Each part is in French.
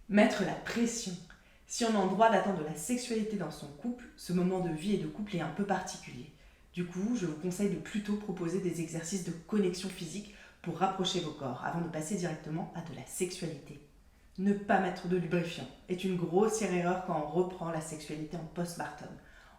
Mettre la pression. Si on a le droit d'attendre de la sexualité dans son couple, ce moment de vie et de couple est un peu particulier. Du coup, je vous conseille de plutôt proposer des exercices de connexion physique pour rapprocher vos corps avant de passer directement à de la sexualité. Ne pas mettre de lubrifiant est une grossière erreur quand on reprend la sexualité en postpartum.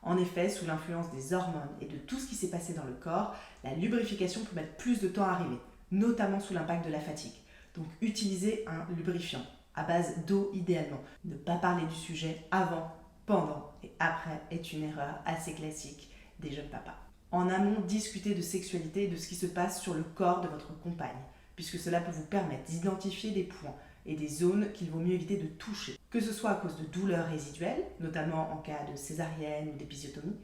En effet, sous l'influence des hormones et de tout ce qui s'est passé dans le corps, la lubrification peut mettre plus de temps à arriver, notamment sous l'impact de la fatigue. Donc utilisez un lubrifiant à base d'eau idéalement. Ne pas parler du sujet avant, pendant et après est une erreur assez classique des jeunes papas. En amont, discutez de sexualité et de ce qui se passe sur le corps de votre compagne, puisque cela peut vous permettre d'identifier des points et des zones qu'il vaut mieux éviter de toucher, que ce soit à cause de douleurs résiduelles, notamment en cas de césarienne ou d'épisiotomie,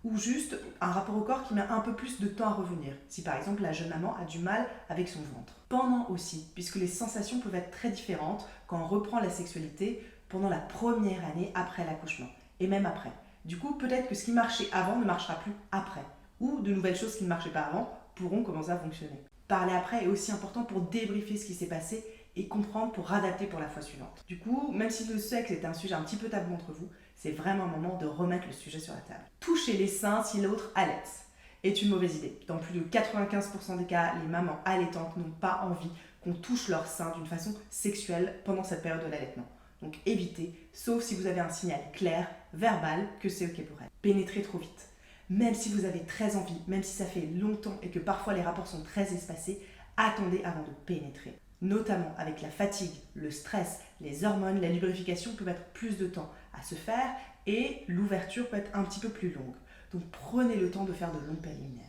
ou juste un rapport au corps qui met un peu plus de temps à revenir, si par exemple la jeune maman a du mal avec son ventre. Pendant aussi, puisque les sensations peuvent être très différentes quand on reprend la sexualité pendant la première année après l'accouchement, et même après. Du coup, peut-être que ce qui marchait avant ne marchera plus après, ou de nouvelles choses qui ne marchaient pas avant pourront commencer à fonctionner. Parler après est aussi important pour débriefer ce qui s'est passé et comprendre pour adapter pour la fois suivante. Du coup, même si le sexe est un sujet un petit peu tabou entre vous, c'est vraiment un moment de remettre le sujet sur la table. Toucher les seins si l'autre allaite est une mauvaise idée. Dans plus de 95% des cas, les mamans allaitantes n'ont pas envie qu'on touche leurs seins d'une façon sexuelle pendant cette période de l'allaitement. Donc évitez, sauf si vous avez un signal clair, verbal, que c'est ok pour elle. Pénétrez trop vite. Même si vous avez très envie, même si ça fait longtemps et que parfois les rapports sont très espacés, attendez avant de pénétrer. Notamment avec la fatigue, le stress, les hormones, la lubrification peut mettre plus de temps à se faire et l'ouverture peut être un petit peu plus longue. Donc prenez le temps de faire de longues préliminaires.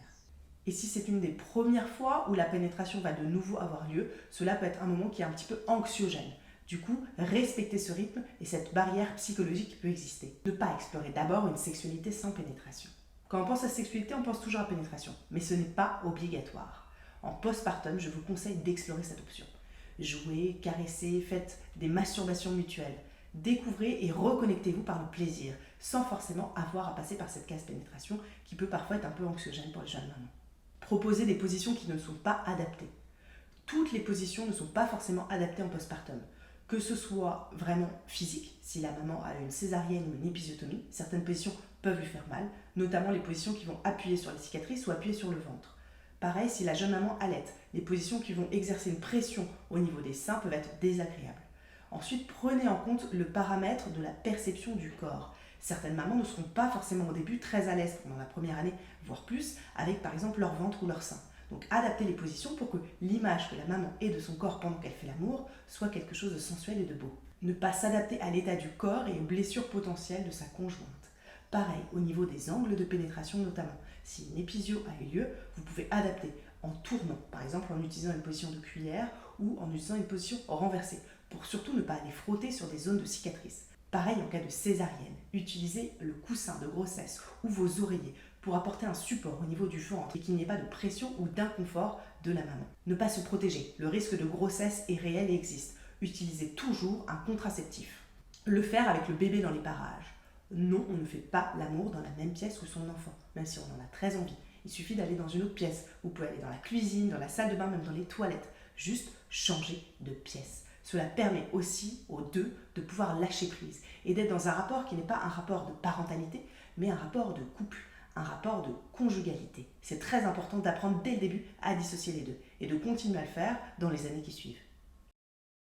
Et si c'est une des premières fois où la pénétration va de nouveau avoir lieu, cela peut être un moment qui est un petit peu anxiogène. Du coup, respectez ce rythme et cette barrière psychologique qui peut exister. Ne pas explorer d'abord une sexualité sans pénétration. Quand on pense à sexualité, on pense toujours à pénétration, mais ce n'est pas obligatoire. En postpartum, je vous conseille d'explorer cette option. Jouez, caressez, faites des masturbations mutuelles. Découvrez et reconnectez-vous par le plaisir, sans forcément avoir à passer par cette case pénétration qui peut parfois être un peu anxiogène pour les jeunes mamans. Proposez des positions qui ne sont pas adaptées. Toutes les positions ne sont pas forcément adaptées en postpartum. Que ce soit vraiment physique, si la maman a une césarienne ou une épisiotomie, certaines positions peuvent lui faire mal, notamment les positions qui vont appuyer sur les cicatrices ou appuyer sur le ventre. Pareil, si la jeune maman allaite, les positions qui vont exercer une pression au niveau des seins peuvent être désagréables. Ensuite, prenez en compte le paramètre de la perception du corps. Certaines mamans ne seront pas forcément au début très à l'aise pendant la première année, voire plus, avec par exemple leur ventre ou leur sein. Donc adaptez les positions pour que l'image que la maman ait de son corps pendant qu'elle fait l'amour soit quelque chose de sensuel et de beau. Ne pas s'adapter à l'état du corps et aux blessures potentielles de sa conjointe. Pareil, au niveau des angles de pénétration notamment. Si une épisio a eu lieu, vous pouvez adapter en tournant, par exemple en utilisant une position de cuillère ou en utilisant une position renversée, pour surtout ne pas aller frotter sur des zones de cicatrices. Pareil en cas de césarienne, utilisez le coussin de grossesse ou vos oreillers pour apporter un support au niveau du ventre et qu'il n'y ait pas de pression ou d'inconfort de la maman. Ne pas se protéger, le risque de grossesse est réel et existe. Utilisez toujours un contraceptif. Le faire avec le bébé dans les parages. Non, on ne fait pas l'amour dans la même pièce où son enfant, même si on en a très envie. Il suffit d'aller dans une autre pièce. Vous pouvez aller dans la cuisine, dans la salle de bain, même dans les toilettes. Juste changer de pièce. Cela permet aussi aux deux de pouvoir lâcher prise et d'être dans un rapport qui n'est pas un rapport de parentalité, mais un rapport de couple, un rapport de conjugalité. C'est très important d'apprendre dès le début à dissocier les deux et de continuer à le faire dans les années qui suivent.